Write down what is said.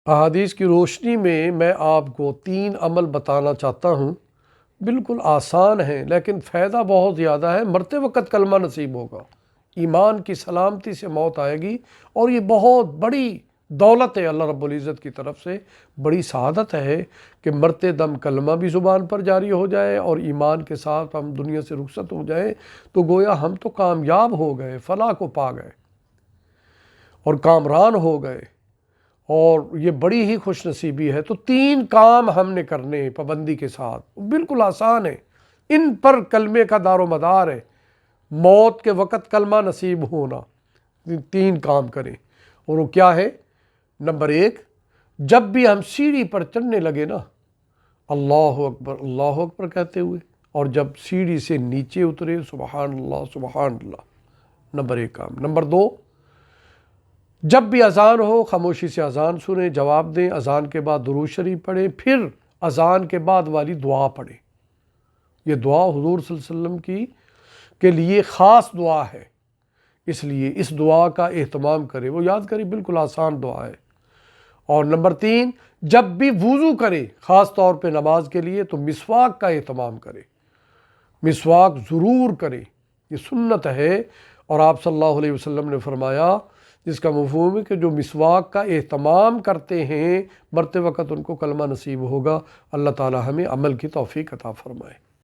احادیث کی روشنی میں آپ کو 3 عمل بتانا چاہتا ہوں، بالکل آسان ہیں لیکن فائدہ بہت زیادہ ہے۔ مرتے وقت کلمہ نصیب ہوگا، ایمان کی سلامتی سے موت آئے گی، اور یہ بہت بڑی دولت ہے اللہ رب العزت کی طرف سے، بڑی سعادت ہے کہ مرتے دم کلمہ بھی زبان پر جاری ہو جائے اور ایمان کے ساتھ ہم دنیا سے رخصت ہو جائیں، تو گویا ہم تو کامیاب ہو گئے، فلاح کو پا گئے اور کامران ہو گئے، اور یہ بڑی ہی خوش نصیبی ہے۔ تو 3 کام ہم نے کرنے ہیں پابندی کے ساتھ، بالکل آسان ہے، ان پر کلمے کا دار و مدار ہے۔ موت کے وقت کلمہ نصیب ہونا، 3 کام کریں، اور وہ کیا ہے؟ نمبر 1، جب بھی ہم سیڑھی پر چڑھنے لگے نا، اللہ اکبر کہتے ہوئے، اور جب سیڑھی سے نیچے اترے، سبحان اللہ۔ نمبر 1 کام۔ نمبر 2، جب بھی اذان ہو خاموشی سے اذان سنیں، جواب دیں، اذان کے بعد درود شریف پڑھیں، پھر اذان کے بعد والی دعا پڑھیں۔ یہ دعا حضور صلی اللہ علیہ وسلم کے لیے خاص دعا ہے، اس لیے اس دعا کا اہتمام کریں، وہ یاد کریں، بالکل آسان دعا ہے۔ اور نمبر 3، جب بھی وضو کریں، خاص طور پہ نماز کے لیے، تو مسواک کا اہتمام کریں، مسواک ضرور کریں، یہ سنت ہے۔ اور آپ صلی اللہ علیہ وسلم نے فرمایا، جس کا مفہوم ہے کہ جو مسواک کا اہتمام کرتے ہیں مرتے وقت ان کو کلمہ نصیب ہوگا۔ اللہ تعالی ہمیں عمل کی توفیق عطا فرمائے۔